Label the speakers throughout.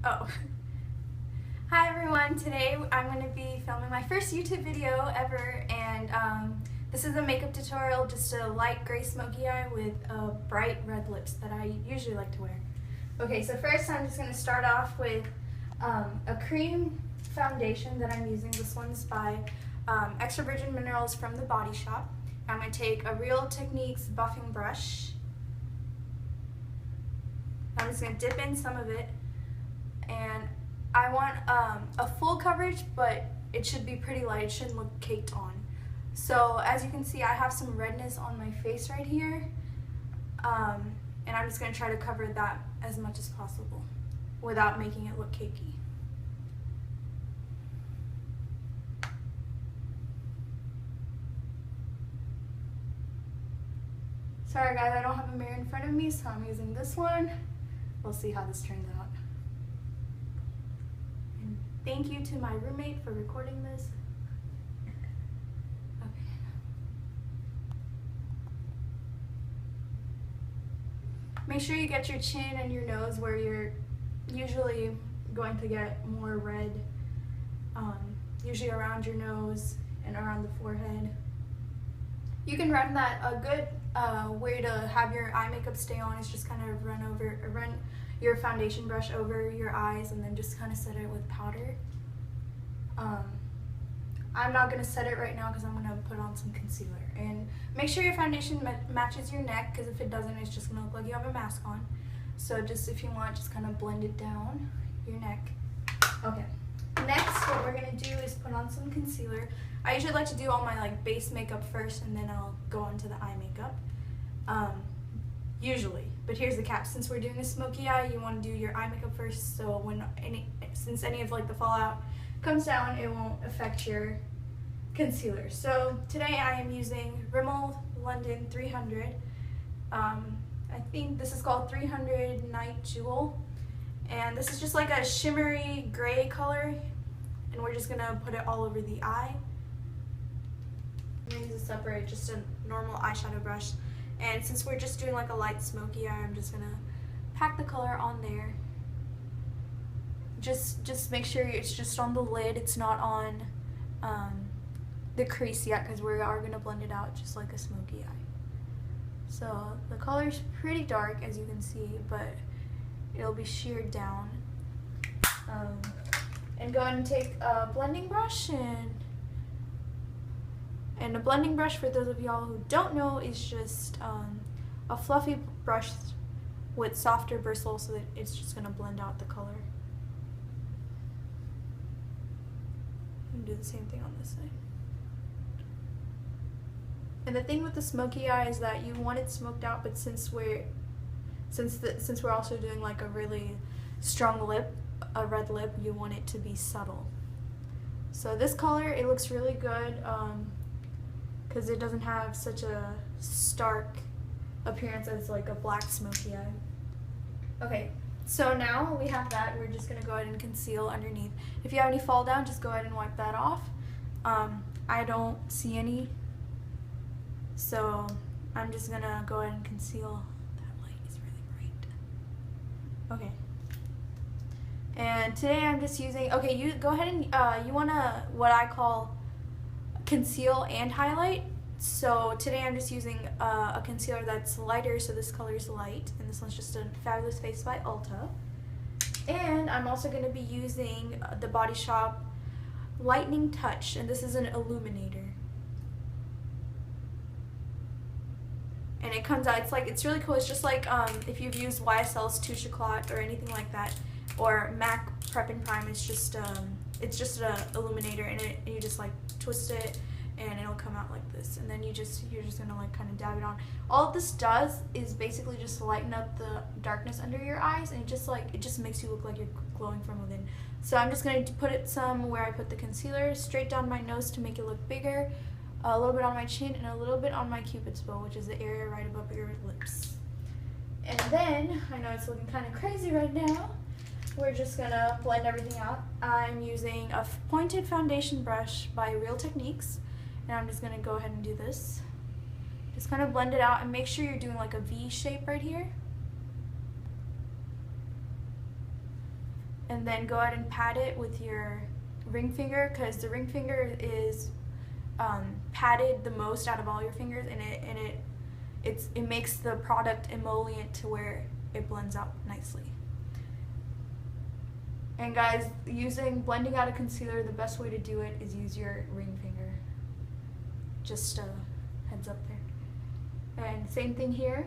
Speaker 1: Oh. Hi everyone, today I'm going to be filming my first YouTube video ever, and this is a makeup tutorial, just a light gray smoky eye with bright red lips that I usually like to wear. Okay, so first I'm just going to start off with a cream foundation that I'm using. This one's by Extra Virgin Minerals from the Body Shop. I'm going to take a Real Techniques buffing brush. I'm just going to dip in some of it, and I want a full coverage, but it should be pretty light. It shouldn't look caked on. So as you can see, I have some redness on my face right here, and I'm just going to try to cover that as much as possible without making it look cakey. Sorry guys, I don't have a mirror in front of me, so I'm using this one. We'll see how this turns out. And thank you to my roommate for recording this. Okay. Make sure you get your chin and your nose where you're usually going to get more red, usually around your nose and around the forehead. You can run that. A good way to have your eye makeup stay on is just kind of run your foundation brush over your eyes and then just kind of set it with powder. I'm not going to set it right now because I'm going to put on some concealer. And make sure your foundation matches your neck, because if it doesn't, it's just going to look like you have a mask on. So just, if you want, just kind of blend it down your neck. Okay. Next, what we're going to do is put on some concealer. I usually like to do all my base makeup first, and then I'll go on to the eye makeup. Usually. But here's the catch. Since we're doing a smoky eye, you want to do your eye makeup first, so since any of the fallout comes down, it won't affect your concealer. So today I am using Rimmel London 300. I think this is called 300 Night Jewel. And this is just like a shimmery gray color, and we're just going to put it all over the eye. I'm going to use a separate, just a normal eyeshadow brush. And since we're just doing like a light smoky eye, I'm just going to pack the color on there. Just make sure it's just on the lid. It's not on the crease yet, because we are going to blend it out just like a smoky eye. So the color's pretty dark, as you can see, but it'll be sheared down. And go ahead and take a blending brush, and a blending brush, for those of y'all who don't know, is just a fluffy brush with softer bristles, so that it's just going to blend out the color. And do the same thing on this side. And the thing with the smoky eye is that you want it smoked out, but since we're also doing like a really strong lip, a red lip, you want it to be subtle. So this color, it looks really good because it doesn't have such a stark appearance as like a black smoky eye. Okay, so now we have that. We're just gonna go ahead and conceal underneath. If you have any fall down, just go ahead and wipe that off. I don't see any, so I'm just gonna go ahead and conceal. Okay. And today I'm just using, okay, you go ahead and you want to, what I call, conceal and highlight. So today I'm just using a concealer that's lighter, so this color is light, and this one's just a Fabulous Face by Ulta. And I'm also going to be using the Body Shop Lightning Touch, and this is an illuminator. And it comes out, it's really cool. It's just like if you've used YSL's Touche Éclat or anything like that, or MAC Prep and Prime, it's just an illuminator, and you just like twist it, and it'll come out like this. And then you're just gonna like kind of dab it on. All this does is basically just lighten up the darkness under your eyes, and it just makes you look like you're glowing from within. So I'm just gonna put it some where I put the concealer, straight down my nose to make it look bigger, a little bit on my chin, and a little bit on my cupid's bow, which is the area right above your lips. And then, I know it's looking kind of crazy right now, we're just gonna blend everything out. I'm using a pointed foundation brush by Real Techniques, and I'm just gonna go ahead and do this. Just kind of blend it out, and make sure you're doing like a V shape right here. and then go ahead and pat it with your ring finger, because the ring finger is patted the most out of all your fingers, and it makes the product emollient to where it blends out nicely. And guys, blending out a concealer, the best way to do it is use your ring finger. Just heads up there. And same thing here.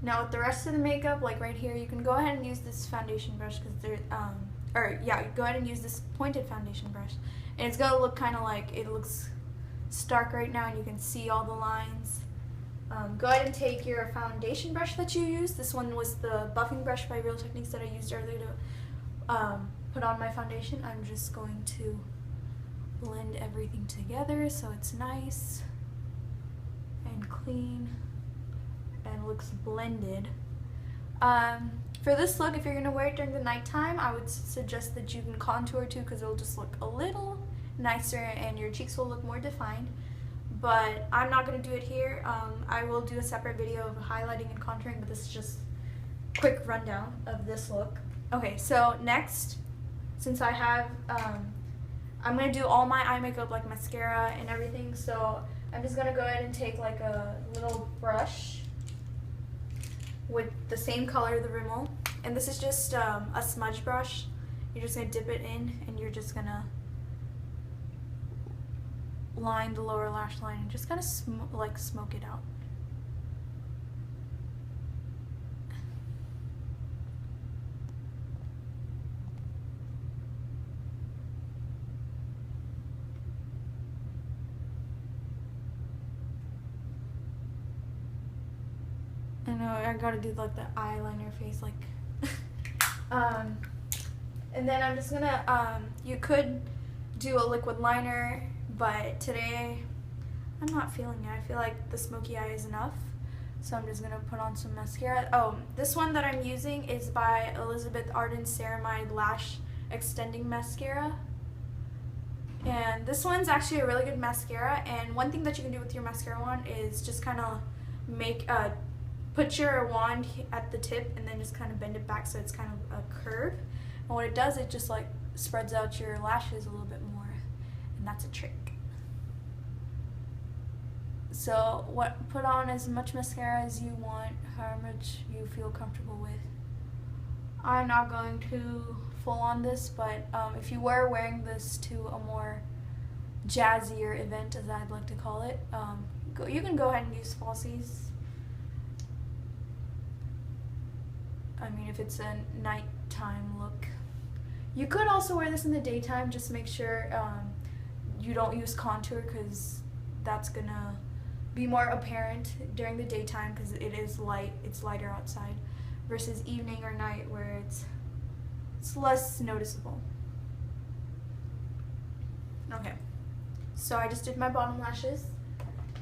Speaker 1: Now with the rest of the makeup, like right here, you can go ahead and use this foundation brush, because go ahead and use this pointed foundation brush. And it's gonna look kind of like, it looks stark right now and you can see all the lines. Go ahead and take your foundation brush that you used. This one was the buffing brush by Real Techniques that I used earlier to put on my foundation. I'm just going to blend everything together so it's nice and clean and looks blended. For this look, if you're going to wear it during the nighttime, I would suggest that you can contour too, because it'll just look a little nicer and your cheeks will look more defined. But I'm not going to do it here. I will do a separate video of highlighting and contouring, but this is just a quick rundown of this look. Okay, so next, since I have, I'm going to do all my eye makeup, like mascara and everything, so I'm just going to go ahead and take like a little brush with the same color, the Rimmel, and this is just a smudge brush. You're just going to dip it in and you're just going to line the lower lash line and just kind of smoke it out. I know, I gotta do like the eyeliner face, like and then I'm just gonna you could do a liquid liner, but today I'm not feeling it. I feel like the smoky eye is enough, so I'm just gonna put on some mascara. Oh, this one that I'm using is by Elizabeth Arden Ceramide Lash Extending Mascara, and this one's actually a really good mascara. And one thing that you can do with your mascara wand is just kind of put your wand at the tip and then just kind of bend it back so it's kind of a curve. And what it does, it just like spreads out your lashes a little bit more, and that's a trick. So put on as much mascara as you want, how much you feel comfortable with. I'm not going to full on this, but if you were wearing this to a more jazzier event, as I'd like to call it, you can go ahead and use falsies. I mean, if it's a nighttime look. You could also wear this in the daytime. Just make sure you don't use contour, because that's gonna be more apparent during the daytime, because it is light, it's lighter outside, versus evening or night where it's less noticeable. Okay, so I just did my bottom lashes,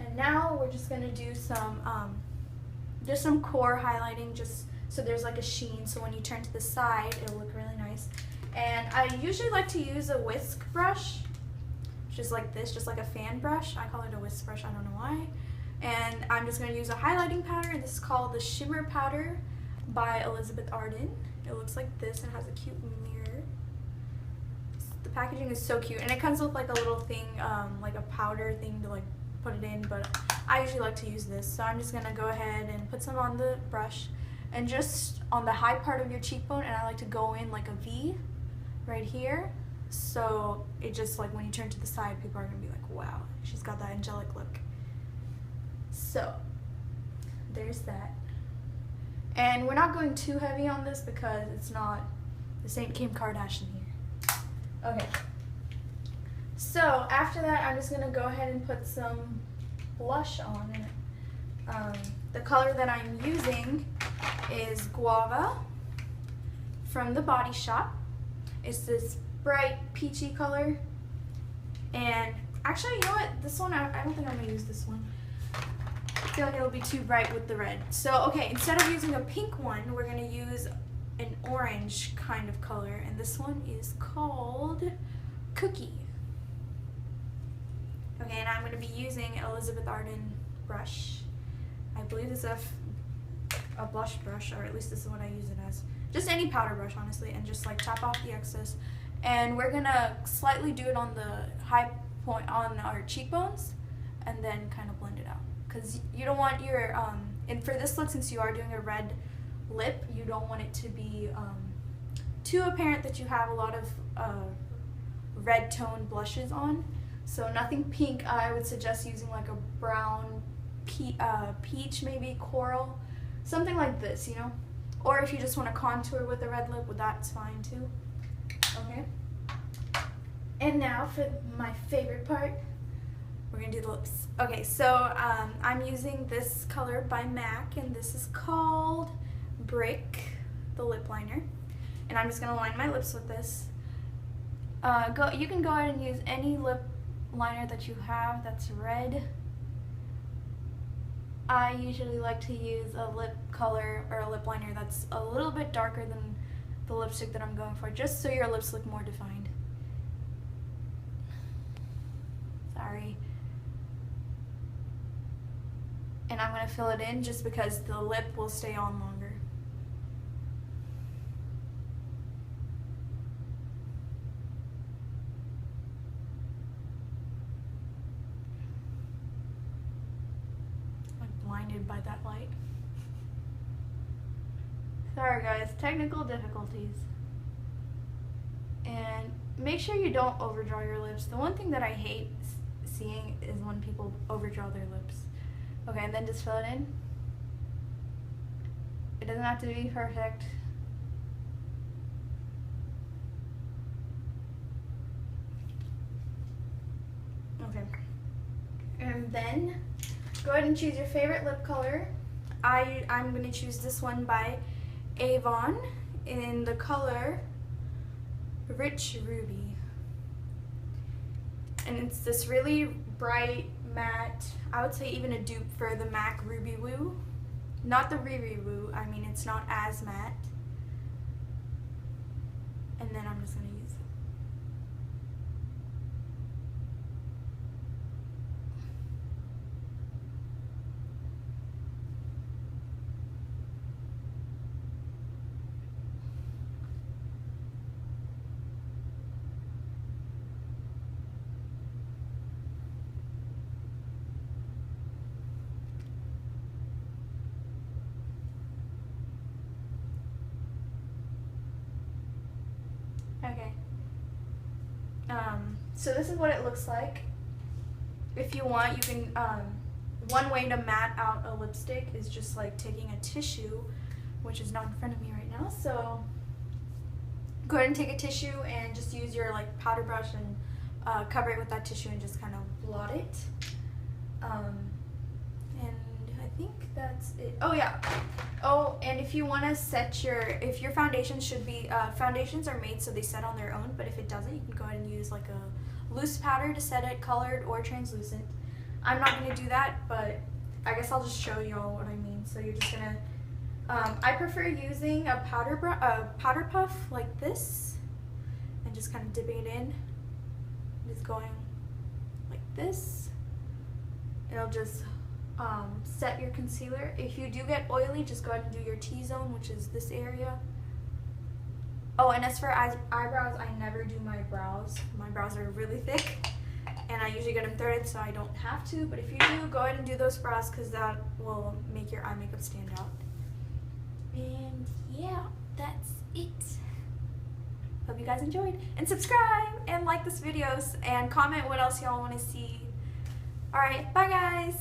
Speaker 1: and now we're just gonna do some core highlighting, just so there's like a sheen, so when you turn to the side, it'll look really nice. And I usually like to use a whisk brush, just like this, just like a fan brush. I call it a whisk brush, I don't know why. And I'm just going to use a highlighting powder, and this is called the Shimmer Powder by Elizabeth Arden. It looks like this and has a cute mirror. The packaging is so cute, and it comes with like a little thing, like a powder thing to like put it in, but I usually like to use this. So I'm just going to go ahead and put some on the brush, and just on the high part of your cheekbone, and I like to go in like a V right here, so it just like when you turn to the side, people are gonna be like, wow, she's got that angelic look. So there's that. And we're not going too heavy on this because this ain't Kim Kardashian here. Okay, so after that, I'm just gonna go ahead and put some blush on it. The color that I'm using is Guava from the Body Shop. It's this bright peachy color, and actually, you know what, this one, I don't think I'm going to use this one. I feel like it'll be too bright with the red. So okay, instead of using a pink one, we're going to use an orange kind of color, and this one is called Cookie. Okay, and I'm going to be using Elizabeth Arden brush. I believe this is a blush brush, or at least this is what I use it as. Just any powder brush, honestly, and just like tap off the excess. And we're gonna slightly do it on the high point on our cheekbones, and then kind of blend it out. Because you don't want your, and for this look, since you are doing a red lip, you don't want it to be too apparent that you have a lot of red tone blushes on. So nothing pink. I would suggest using like a brown, peach, maybe coral, something like this, you know. Or if you just want to contour with a red lip, well, that's fine too. Okay. And now for my favorite part, we're gonna do the lips. Okay, so I'm using this color by MAC, and this is called Brick, the lip liner. And I'm just gonna line my lips with this. You can go ahead and use any lip liner that you have that's red. I usually like to use a lip color or a lip liner that's a little bit darker than the lipstick that I'm going for, just so your lips look more defined. Sorry. And I'm going to fill it in just because the lip will stay on longer. I'm blinded by that light. Sorry guys, technical difficulties. And make sure you don't overdraw your lips. The one thing that I hate seeing is when people overdraw their lips. Okay, and then just fill it in. It doesn't have to be perfect. Okay. And then go ahead and choose your favorite lip color. I'm going to choose this one by Avon in the color Rich Ruby. And it's this really bright matte, I would say even a dupe for the MAC Ruby Woo. Not the Riri Woo, I mean it's not as matte. And then I'm just going to use it. Okay. So this is what it looks like. If you want, you can, one way to matte out a lipstick is just like taking a tissue, which is not in front of me right now. So go ahead and take a tissue and just use your like powder brush and cover it with that tissue and just kind of blot it. And I think that's it. Oh yeah. Oh, and if you want to set if your foundation should be, foundations are made so they set on their own, but if it doesn't, you can go ahead and use like a loose powder to set it, colored or translucent. I'm not going to do that, but I guess I'll just show you all what I mean. So you're just going to, I prefer using a powder puff like this, and just kind of dipping it in, just going like this. It'll just set your concealer. If you do get oily, just go ahead and do your T-zone, which is this area. Oh, and as for eyebrows, I never do my brows. My brows are really thick, and I usually get them threaded, so I don't have to. But if you do, go ahead and do those brows, because that will make your eye makeup stand out. And yeah, that's it. Hope you guys enjoyed, and subscribe and like this video and comment what else y'all want to see. Alright, bye guys.